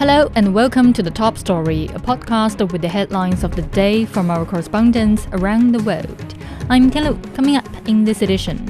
Hello and welcome to The Top Story, a podcast with the headlines of the day from our correspondents around the world. I'm Kelly. Coming up in this edition.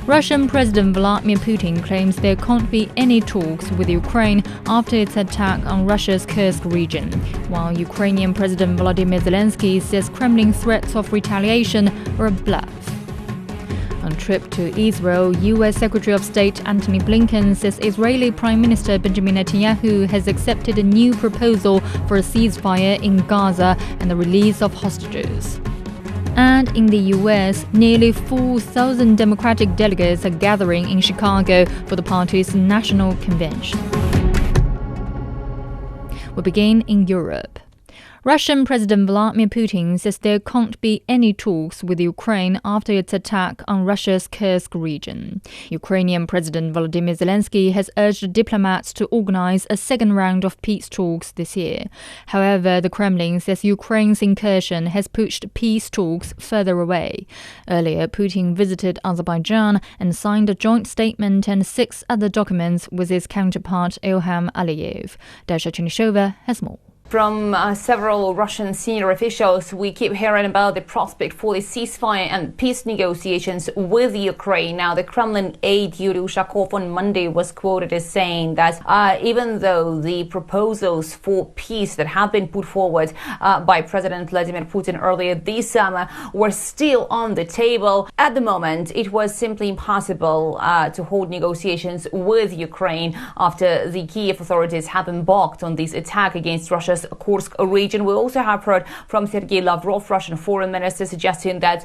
Russian President Vladimir Putin claims there can't be any talks with Ukraine after its attack on Russia's Kursk region, while Ukrainian President Volodymyr Zelenskyy says Kremlin threats of retaliation are a bluff. On trip to Israel, U.S. Secretary of State Antony Blinken says Israeli Prime Minister Benjamin Netanyahu has accepted a new proposal for a ceasefire in Gaza and the release of hostages. And in the U.S., nearly 4,000 Democratic delegates are gathering in Chicago for the party's national convention. We begin in Europe. Russian President Vladimir Putin says there can't be any talks with Ukraine after its attack on Russia's Kursk region. Ukrainian President Volodymyr Zelenskyy has urged diplomats to organize a second round of peace talks this year. However, the Kremlin says Ukraine's incursion has pushed peace talks further away. Earlier, Putin visited Azerbaijan and signed a joint statement and 6 other documents with his counterpart Ilham Aliyev. Dasha Chernysova has more. From several Russian senior officials, we keep hearing about the prospect for the ceasefire and peace negotiations with Ukraine. Now, the Kremlin aide Yuri Ushakov on Monday was quoted as saying that even though the proposals for peace that have been put forward by President Vladimir Putin earlier this summer were still on the table, at the moment it was simply impossible to hold negotiations with Ukraine after the Kiev authorities have embarked on this attack against Russia's Kursk region. We also have heard from Sergei Lavrov, Russian foreign minister, suggesting that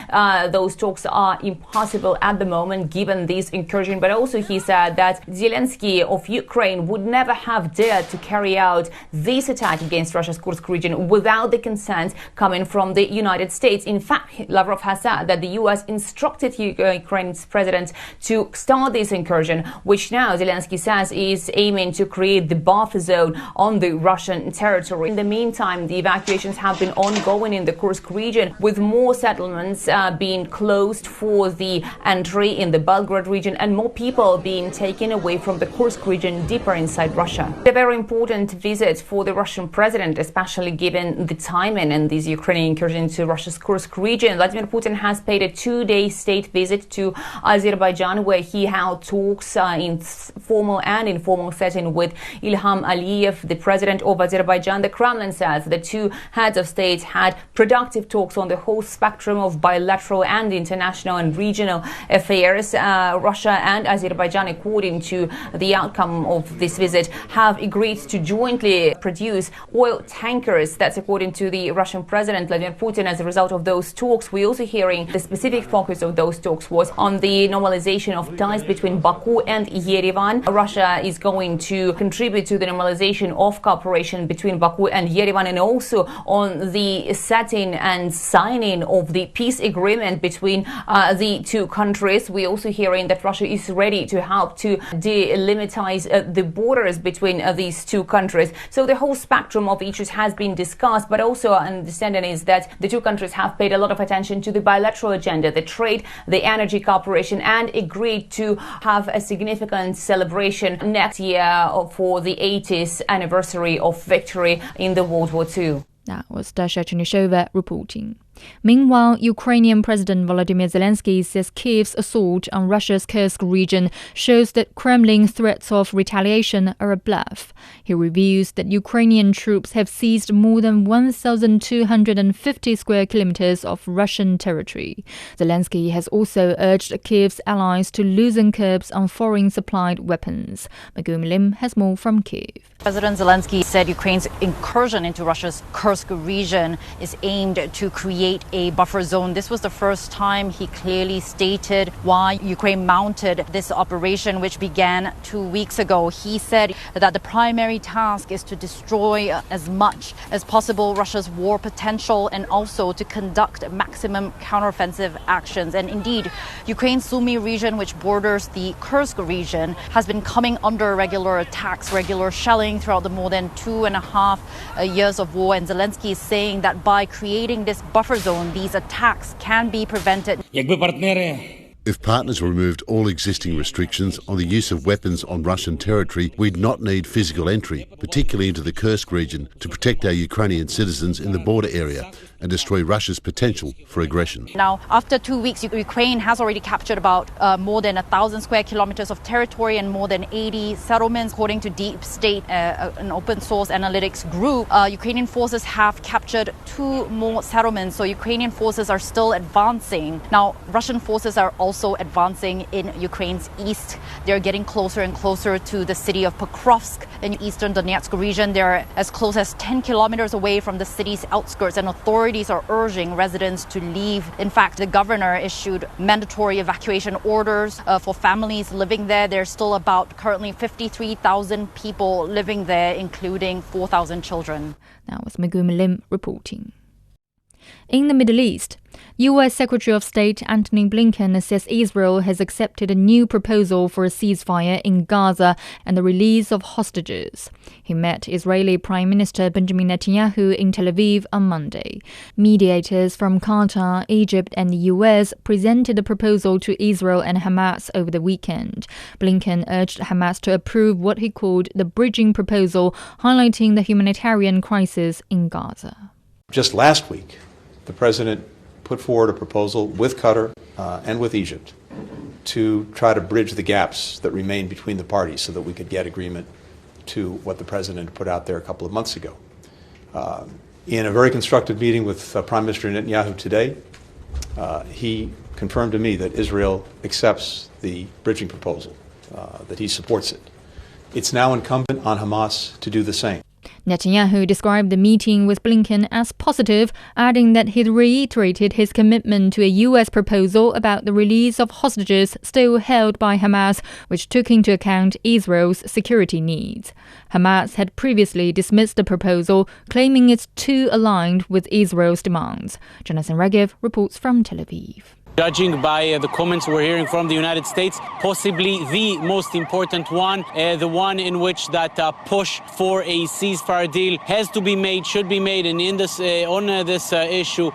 those talks are impossible at the moment given this incursion. But also he said that Zelenskyy of Ukraine would never have dared to carry out this attack against Russia's Kursk region without the consent coming from the United States. In fact, Lavrov has said that the U.S. instructed Ukraine's president to start this incursion, which now Zelenskyy says is aiming to create the buffer zone on the Russian territory. In the meantime, the evacuations have been ongoing in the Kursk region, with more settlements being closed for the entry in the Belgorod region and more people being taken away from the Kursk region deeper inside Russia. A very important visit for the Russian president, especially given the timing and this Ukrainian incursion into Russia's Kursk region. Vladimir Putin has paid a 2-day state visit to Azerbaijan, where he held talks in formal and informal setting with Ilham Aliyev, the president of Azerbaijan. The Kremlin says the two heads of state had productive talks on the whole spectrum of bilateral and international and regional affairs. Russia and Azerbaijan, according to the outcome of this visit, have agreed to jointly produce oil tankers. That's according to the Russian President Vladimir Putin. As a result of those talks, we're also hearing the specific focus of those talks was on the normalization of ties between Baku and Yerevan. Russia is going to contribute to the normalization of cooperation between Baku and Yerevan, and also on the setting and signing of the peace agreement between the two countries. We're also hearing that Russia is ready to help to delimitize the borders between these two countries. So the whole spectrum of issues has been discussed, but also understanding is that the two countries have paid a lot of attention to the bilateral agenda, the trade, the energy cooperation, and agreed to have a significant celebration next year for the 80th anniversary of victory in the World War II. That was Dasha Chernysova reporting. Meanwhile, Ukrainian President Volodymyr Zelenskyy says Kiev's assault on Russia's Kursk region shows that Kremlin threats of retaliation are a bluff. He reveals that Ukrainian troops have seized more than 1,250 square kilometers of Russian territory. Zelenskyy has also urged Kiev's allies to loosen curbs on foreign-supplied weapons. Megumi Lim has more from Kiev. President Zelenskyy said Ukraine's incursion into Russia's Kursk region is aimed to create a buffer zone. This was the first time he clearly stated why Ukraine mounted this operation, which began 2 weeks ago. He said that the primary task is to destroy as much as possible Russia's war potential and also to conduct maximum counteroffensive actions. And indeed, Ukraine's Sumy region, which borders the Kursk region, has been coming under regular attacks, regular shelling throughout the more than 2.5 years of war. And Zelenskyy is saying that by creating this buffer zone, these attacks can be prevented. If partners removed all existing restrictions on the use of weapons on Russian territory, we'd not need physical entry, particularly into the Kursk region, to protect our Ukrainian citizens in the border area and destroy Russia's potential for aggression. Now, after 2 weeks, Ukraine has already captured about more than 1,000 square kilometers of territory and more than 80 settlements. According to Deep State, an open source analytics group, Ukrainian forces have captured 2 more settlements, so Ukrainian forces are still advancing. Now, Russian forces are also advancing in Ukraine's east. They're getting closer and closer to the city of Pokrovsk in eastern Donetsk region. They're as close as 10 kilometers away from the city's outskirts, and authorities are urging residents to leave. In fact, the governor issued mandatory evacuation orders for families living there. There's still about currently 53,000 people living there, including 4,000 children. That was Megumi Lim reporting. In the Middle East, U.S. Secretary of State Antony Blinken says Israel has accepted a new proposal for a ceasefire in Gaza and the release of hostages. He met Israeli Prime Minister Benjamin Netanyahu in Tel Aviv on Monday. Mediators from Qatar, Egypt and the U.S. presented the proposal to Israel and Hamas over the weekend. Blinken urged Hamas to approve what he called the bridging proposal, highlighting the humanitarian crisis in Gaza. Just last week, the President put forward a proposal with Qatar and with Egypt to try to bridge the gaps that remain between the parties so that we could get agreement to what the President put out there a couple of months ago. In a very constructive meeting with Prime Minister Netanyahu today, he confirmed to me that Israel accepts the bridging proposal, that he supports it. It's now incumbent on Hamas to do the same. Netanyahu described the meeting with Blinken as positive, adding that he'd reiterated his commitment to a U.S. proposal about the release of hostages still held by Hamas, which took into account Israel's security needs. Hamas had previously dismissed the proposal, claiming it's too aligned with Israel's demands. Jonathan Regev reports from Tel Aviv. Judging by the comments we're hearing from the United States, possibly the most important one, the one in which that push for a ceasefire deal has to be made, should be made. And in this, on this issue,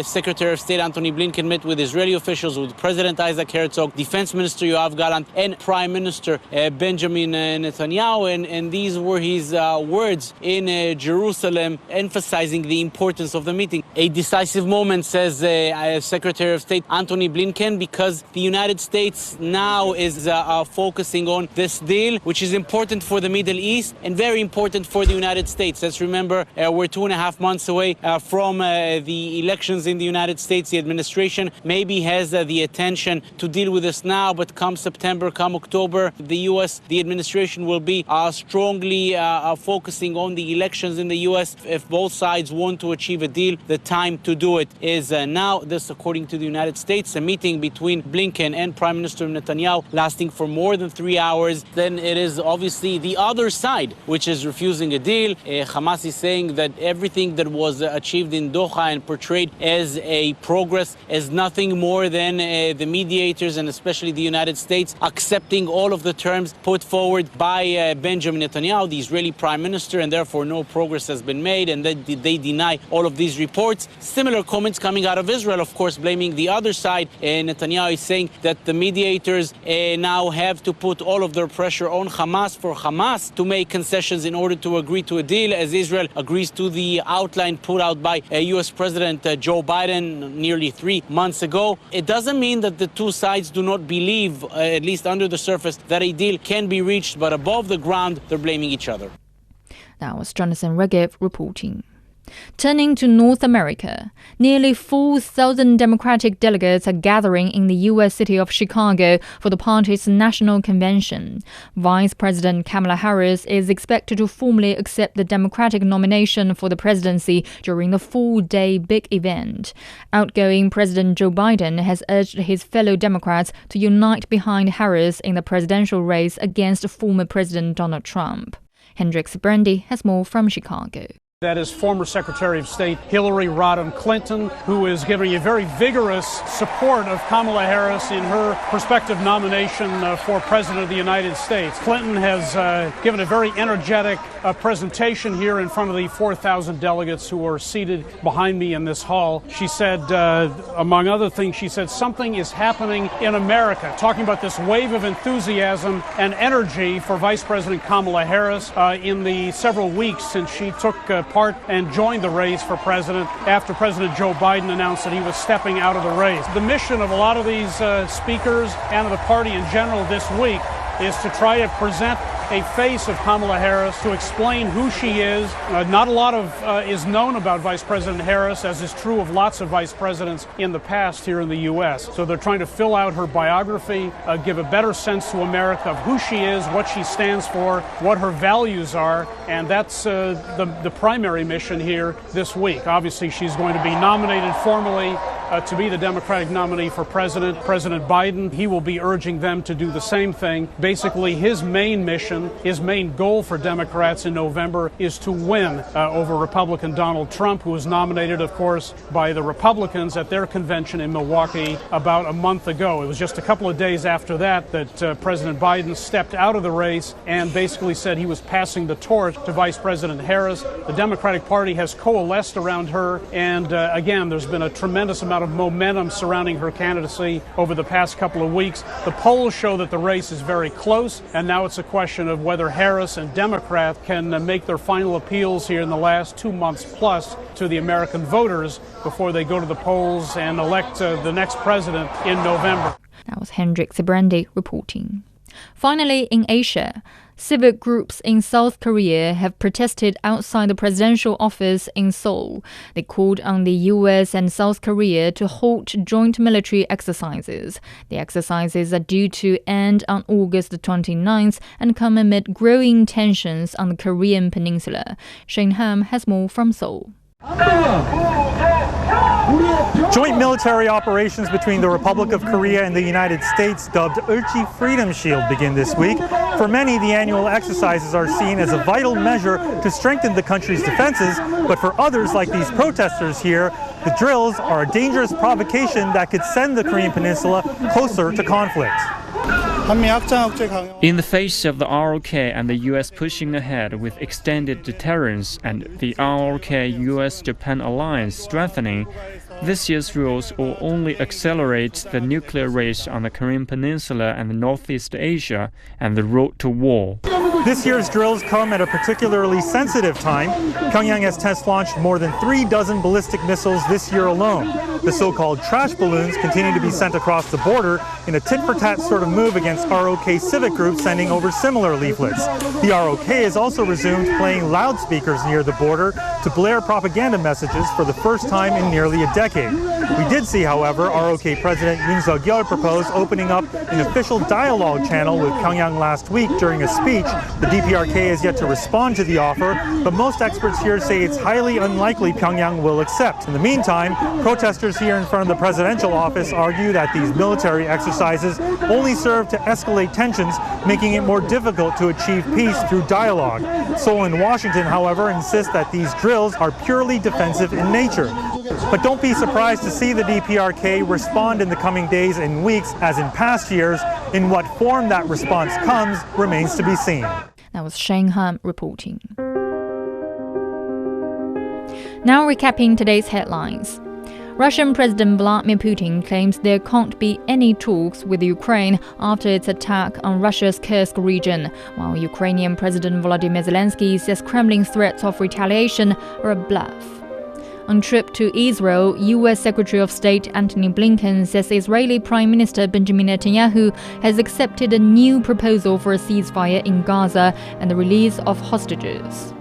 Secretary of State Antony Blinken met with Israeli officials, with President Isaac Herzog, Defense Minister Yoav Gallant, and Prime Minister Benjamin Netanyahu. And these were his words in Jerusalem, emphasizing the importance of the meeting. A decisive moment, says Secretary of State Antony Blinken, because the United States now is focusing on this deal, which is important for the Middle East and very important for the United States. Let's remember, we're 2.5 months away from the elections in the United States. The administration maybe has the attention to deal with this now, but come September, come October, the administration will be strongly focusing on the elections in the U.S. If both sides want to achieve a deal, the time to do it is now. This, according to the United States, a meeting between Blinken and Prime Minister Netanyahu lasting for more than 3 hours. Then it is obviously the other side which is refusing a deal. Hamas is saying that everything that was achieved in Doha and portrayed as a progress is nothing more than the mediators and especially the United States accepting all of the terms put forward by Benjamin Netanyahu, the Israeli Prime Minister, and therefore no progress has been made, and that they deny all of these reports. Similar comments coming out of Israel, of course, blaming the other side. Netanyahu is saying that the mediators now have to put all of their pressure on Hamas for Hamas to make concessions in order to agree to a deal, as Israel agrees to the outline put out by U.S. President Joe Biden nearly 3 months ago. It doesn't mean that the two sides do not believe, at least under the surface, that a deal can be reached, but above the ground, they're blaming each other. That was Jonathan Regev reporting. Turning to North America, nearly 4,000 Democratic delegates are gathering in the U.S. city of Chicago for the party's national convention. Vice President Kamala Harris is expected to formally accept the Democratic nomination for the presidency during the 4-day big event. Outgoing President Joe Biden has urged his fellow Democrats to unite behind Harris in the presidential race against former President Donald Trump. Hendrix Brandy has more from Chicago. That is former Secretary of State Hillary Rodham Clinton, who is giving a very vigorous support of Kamala Harris in her prospective nomination for President of the United States. Clinton has given a very energetic presentation here in front of the 4,000 delegates who are seated behind me in this hall. She said, among other things, she said something is happening in America, talking about this wave of enthusiasm and energy for Vice President Kamala Harris in the several weeks since she took part and joined the race for president after President Joe Biden announced that he was stepping out of the race. The mission of a lot of these speakers and of the party in general this week is to try to present a face of Kamala Harris, to explain who she is. Not a lot is known about Vice President Harris, as is true of lots of vice presidents in the past here in the U.S. So they're trying to fill out her biography, give a better sense to America of who she is, what she stands for, what her values are, and that's the primary mission here this week. Obviously, she's going to be nominated formally to be the Democratic nominee for president. President Biden, he will be urging them to do the same thing. Basically, his main mission, his main goal for Democrats in November is to win over Republican Donald Trump, who was nominated, of course, by the Republicans at their convention in Milwaukee about a month ago. It was just a couple of days after that President Biden stepped out of the race and basically said he was passing the torch to Vice President Harris. The Democratic Party has coalesced around her, and again, there's been a tremendous amount of momentum surrounding her candidacy over the past couple of weeks. The polls show that the race is very close, and now it's a question of whether Harris and Democrats can make their final appeals here in the last 2 months plus to the American voters before they go to the polls and elect the next president in November. That was Hendrik Sibrandi reporting. Finally, in Asia, civic groups in South Korea have protested outside the presidential office in Seoul. They called on the US and South Korea to halt joint military exercises. The exercises are due to end on August 29th and come amid growing tensions on the Korean peninsula. Shane Ham has more from Seoul. Joint military operations between the Republic of Korea and the United States, dubbed Ulchi Freedom Shield, begin this week. For many, the annual exercises are seen as a vital measure to strengthen the country's defenses, but for others, like these protesters here, the drills are a dangerous provocation that could send the Korean peninsula closer to conflict. In the face of the ROK and the U.S. pushing ahead with extended deterrence and the ROK-U.S.-Japan alliance strengthening, this year's drills will only accelerate the nuclear race on the Korean Peninsula and Northeast Asia and the road to war. This year's drills come at a particularly sensitive time. Pyongyang has test-launched more than 36 ballistic missiles this year alone. The so-called trash balloons continue to be sent across the border in a tit-for-tat sort of move against ROK civic groups sending over similar leaflets. The ROK has also resumed playing loudspeakers near the border to blare propaganda messages for the first time in nearly a decade. We did see, however, ROK President Yoon Suk-yeol propose opening up an official dialogue channel with Pyongyang last week during a speech. The DPRK has yet to respond to the offer, but most experts here say it's highly unlikely Pyongyang will accept. In the meantime, protesters here in front of the presidential office argue that these military exercises only serve to escalate tensions, making it more difficult to achieve peace through dialogue. Seoul and Washington, however, insist that these drills are purely defensive in nature. But don't be surprised to see the DPRK respond in the coming days and weeks, as in past years. In what form that response comes remains to be seen. That was Shane Ham reporting. Now recapping today's headlines. Russian President Vladimir Putin claims there can't be any talks with Ukraine after its attack on Russia's Kursk region, while Ukrainian President Volodymyr Zelenskyy says Kremlin's threats of retaliation are a bluff. On trip to Israel, U.S. Secretary of State Antony Blinken says Israeli Prime Minister Benjamin Netanyahu has accepted a new proposal for a ceasefire in Gaza and the release of hostages.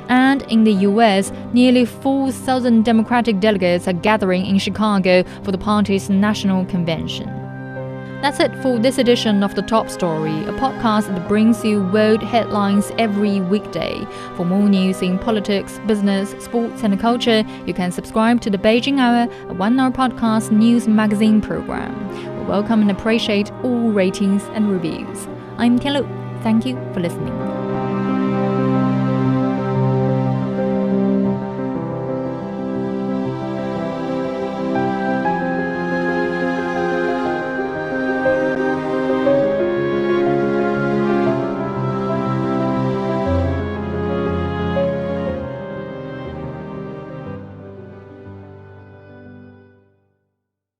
And in the U.S., nearly 4,000 Democratic delegates are gathering in Chicago for the party's national convention. That's it for this edition of The Top Story, a podcast that brings you world headlines every weekday. For more news in politics, business, sports and culture, you can subscribe to the Beijing Hour, a one-hour podcast news magazine program. We welcome and appreciate all ratings and reviews. I'm Tian Lu. Thank you for listening.